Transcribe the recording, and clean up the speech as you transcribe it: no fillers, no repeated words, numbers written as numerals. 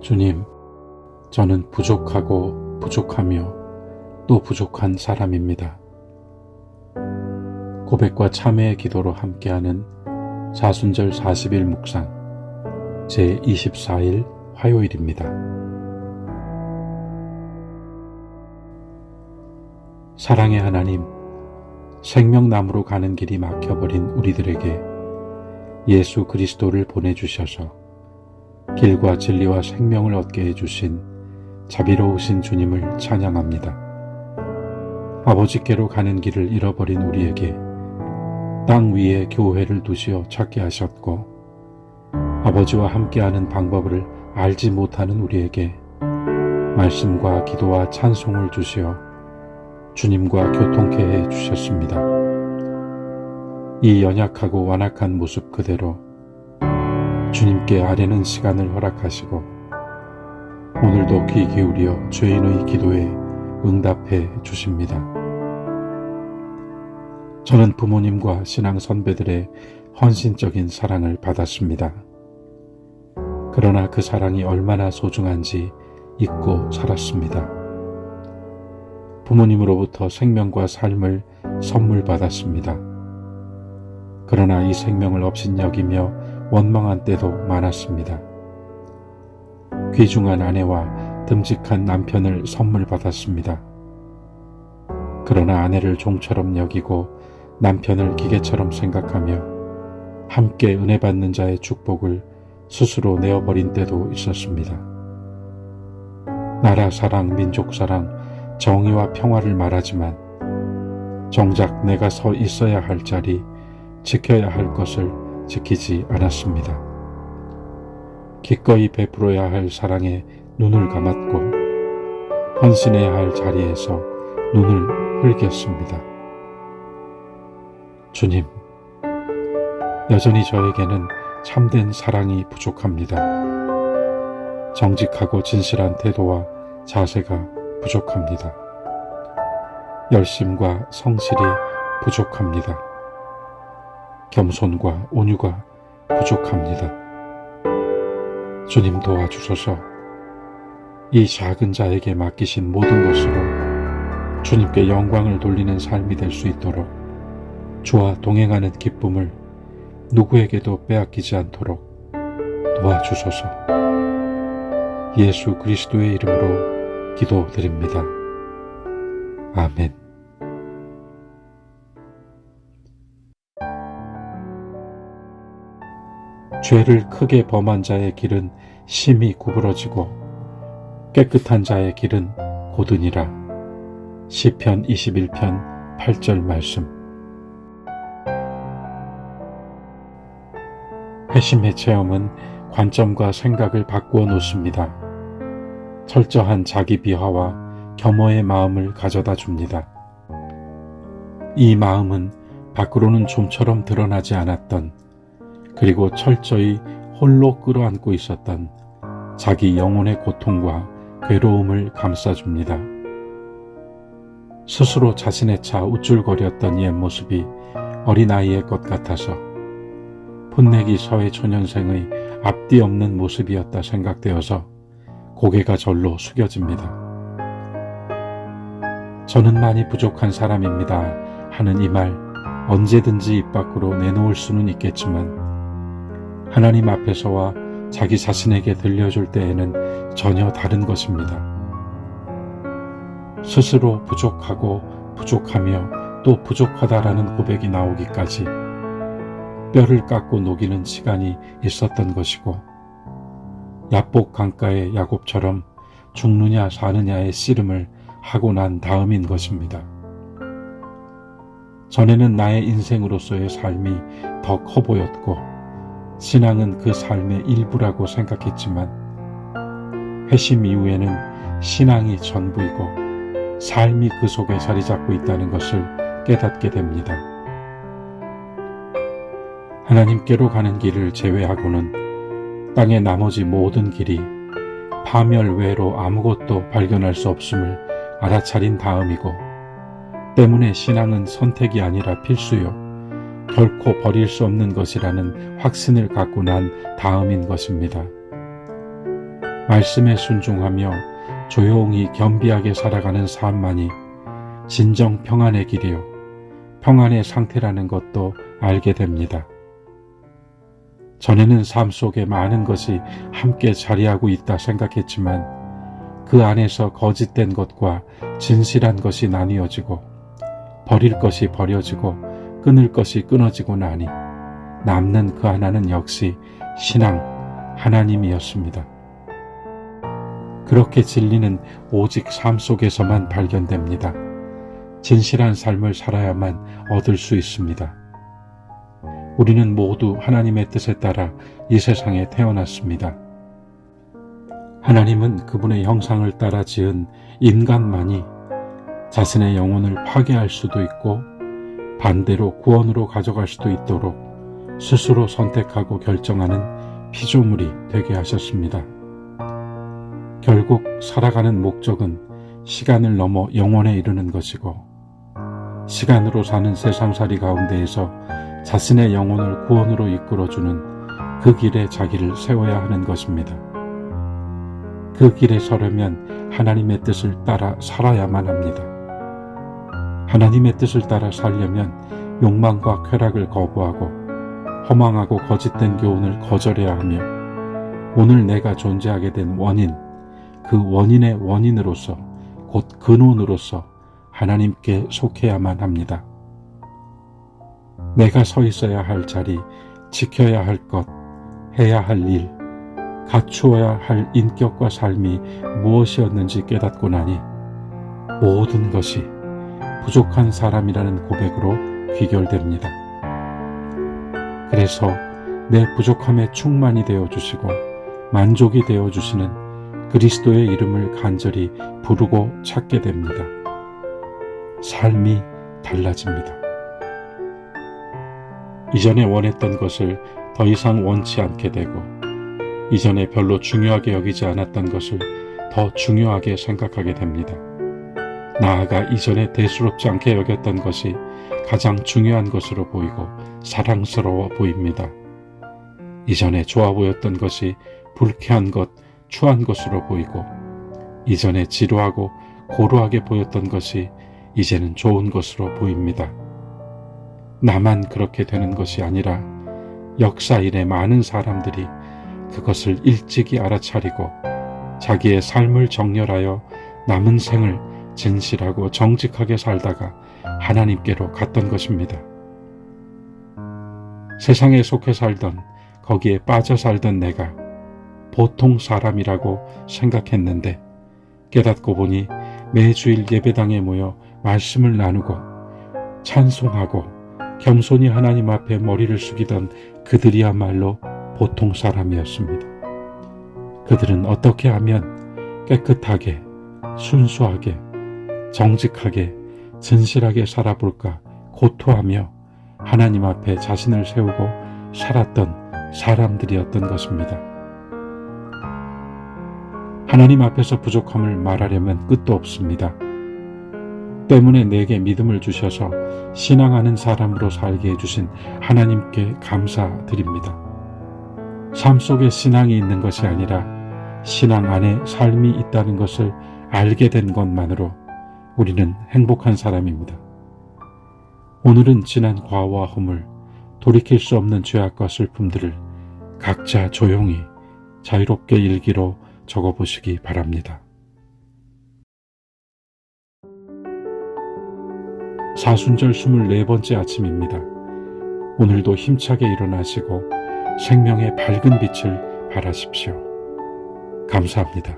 주님, 저는 부족하고 부족하며 또 부족한 사람입니다. 고백과 참회의 기도로 함께하는 사순절 40일 묵상 제24일 화요일입니다. 사랑의 하나님, 생명나무로 가는 길이 막혀버린 우리들에게 예수 그리스도를 보내주셔서 길과 진리와 생명을 얻게 해주신 자비로우신 주님을 찬양합니다. 아버지께로 가는 길을 잃어버린 우리에게 땅 위에 교회를 두시어 찾게 하셨고, 아버지와 함께하는 방법을 알지 못하는 우리에게 말씀과 기도와 찬송을 주시어 주님과 교통케 해 주셨습니다. 이 연약하고 완악한 모습 그대로 주님께 아뢰는 시간을 허락하시고, 오늘도 귀 기울여 죄인의 기도에 응답해 주십니다. 저는 부모님과 신앙 선배들의 헌신적인 사랑을 받았습니다. 그러나 그 사랑이 얼마나 소중한지 잊고 살았습니다. 부모님으로부터 생명과 삶을 선물 받았습니다. 그러나 이 생명을 업신여기며 원망한 때도 많았습니다. 귀중한 아내와 듬직한 남편을 선물 받았습니다. 그러나 아내를 종처럼 여기고 남편을 기계처럼 생각하며 함께 은혜 받는 자의 축복을 스스로 내어버린 때도 있었습니다. 나라 사랑, 민족 사랑, 정의와 평화를 말하지만 정작 내가 서 있어야 할 자리, 지켜야 할 것을 지키지 않았습니다. 기꺼이 베풀어야 할 사랑에 눈을 감았고 헌신해야 할 자리에서 눈을 흘겼습니다. 주님, 여전히 저에게는 참된 사랑이 부족합니다. 정직하고 진실한 태도와 자세가 부족합니다. 열심과 성실이 부족합니다. 겸손과 온유가 부족합니다. 주님 도와주소서. 이 작은 자에게 맡기신 모든 것으로 주님께 영광을 돌리는 삶이 될 수 있도록 주와 동행하는 기쁨을 누구에게도 빼앗기지 않도록 도와주소서. 예수 그리스도의 이름으로 기도드립니다. 아멘. 죄를 크게 범한 자의 길은 심히 구부러지고 깨끗한 자의 길은 곧으니라. 시편 21편 8절 말씀. 회심의 체험은 관점과 생각을 바꾸어 놓습니다. 철저한 자기 비하와 겸허의 마음을 가져다 줍니다. 이 마음은 밖으로는 좀처럼 드러나지 않았던, 그리고 철저히 홀로 끌어안고 있었던 자기 영혼의 고통과 괴로움을 감싸줍니다. 스스로 자신의 차 우쭐거렸던 옛 모습이 어린아이의 것 같아서 풋내기 사회초년생의 앞뒤 없는 모습이었다 생각되어서 고개가 절로 숙여집니다. 저는 많이 부족한 사람입니다 하는 이 말 언제든지 입 밖으로 내놓을 수는 있겠지만 하나님 앞에서와 자기 자신에게 들려줄 때에는 전혀 다른 것입니다. 스스로 부족하고 부족하며 또 부족하다라는 고백이 나오기까지 뼈를 깎고 녹이는 시간이 있었던 것이고, 야복 강가의 야곱처럼 죽느냐 사느냐의 씨름을 하고 난 다음인 것입니다. 전에는 나의 인생으로서의 삶이 더 커 보였고 신앙은 그 삶의 일부라고 생각했지만, 회심 이후에는 신앙이 전부이고 삶이 그 속에 자리 잡고 있다는 것을 깨닫게 됩니다. 하나님께로 가는 길을 제외하고는 땅의 나머지 모든 길이 파멸 외로 아무것도 발견할 수 없음을 알아차린 다음이고, 때문에 신앙은 선택이 아니라 필수요, 결코 버릴 수 없는 것이라는 확신을 갖고 난 다음인 것입니다. 말씀에 순종하며 조용히 겸비하게 살아가는 삶만이 진정 평안의 길이요 평안의 상태라는 것도 알게 됩니다. 전에는 삶 속에 많은 것이 함께 자리하고 있다 생각했지만 그 안에서 거짓된 것과 진실한 것이 나뉘어지고 버릴 것이 버려지고 끊을 것이 끊어지고 나니 남는 그 하나는 역시 신앙, 하나님이었습니다. 그렇게 진리는 오직 삶 속에서만 발견됩니다. 진실한 삶을 살아야만 얻을 수 있습니다. 우리는 모두 하나님의 뜻에 따라 이 세상에 태어났습니다. 하나님은 그분의 형상을 따라 지은 인간만이 자신의 영혼을 파괴할 수도 있고 반대로 구원으로 가져갈 수도 있도록 스스로 선택하고 결정하는 피조물이 되게 하셨습니다. 결국 살아가는 목적은 시간을 넘어 영원에 이르는 것이고 시간으로 사는 세상살이 가운데에서 자신의 영혼을 구원으로 이끌어주는 그 길에 자기를 세워야 하는 것입니다. 그 길에 서려면 하나님의 뜻을 따라 살아야만 합니다. 하나님의 뜻을 따라 살려면 욕망과 쾌락을 거부하고 허망하고 거짓된 교훈을 거절해야 하며 오늘 내가 존재하게 된 원인, 그 원인의 원인으로서 곧 근원으로서 하나님께 속해야만 합니다. 내가 서 있어야 할 자리, 지켜야 할 것, 해야 할 일, 갖추어야 할 인격과 삶이 무엇이었는지 깨닫고 나니 모든 것이 부족한 사람이라는 고백으로 귀결됩니다. 그래서 내 부족함에 충만이 되어주시고 만족이 되어주시는 그리스도의 이름을 간절히 부르고 찾게 됩니다. 삶이 달라집니다. 이전에 원했던 것을 더 이상 원치 않게 되고 이전에 별로 중요하게 여기지 않았던 것을 더 중요하게 생각하게 됩니다. 나아가 이전에 대수롭지 않게 여겼던 것이 가장 중요한 것으로 보이고 사랑스러워 보입니다. 이전에 좋아 보였던 것이 불쾌한 것, 추한 것으로 보이고 이전에 지루하고 고루하게 보였던 것이 이제는 좋은 것으로 보입니다. 나만 그렇게 되는 것이 아니라 역사 이래 많은 사람들이 그것을 일찍이 알아차리고 자기의 삶을 정렬하여 남은 생을 진실하고 정직하게 살다가 하나님께로 갔던 것입니다. 세상에 속해 살던 거기에 빠져 살던 내가 보통 사람이라고 생각했는데 깨닫고 보니 매주일 예배당에 모여 말씀을 나누고 찬송하고 겸손히 하나님 앞에 머리를 숙이던 그들이야말로 보통 사람이었습니다. 그들은 어떻게 하면 깨끗하게, 순수하게, 정직하게, 진실하게 살아볼까 고토하며 하나님 앞에 자신을 세우고 살았던 사람들이었던 것입니다. 하나님 앞에서 부족함을 말하려면 끝도 없습니다. 때문에 내게 믿음을 주셔서 신앙하는 사람으로 살게 해주신 하나님께 감사드립니다. 삶 속에 신앙이 있는 것이 아니라 신앙 안에 삶이 있다는 것을 알게 된 것만으로 우리는 행복한 사람입니다. 오늘은 지난 과와 허물, 돌이킬 수 없는 죄악과 슬픔들을 각자 조용히 자유롭게 일기로 적어보시기 바랍니다. 사순절 24번째 아침입니다. 오늘도 힘차게 일어나시고 생명의 밝은 빛을 발하십시오. 감사합니다.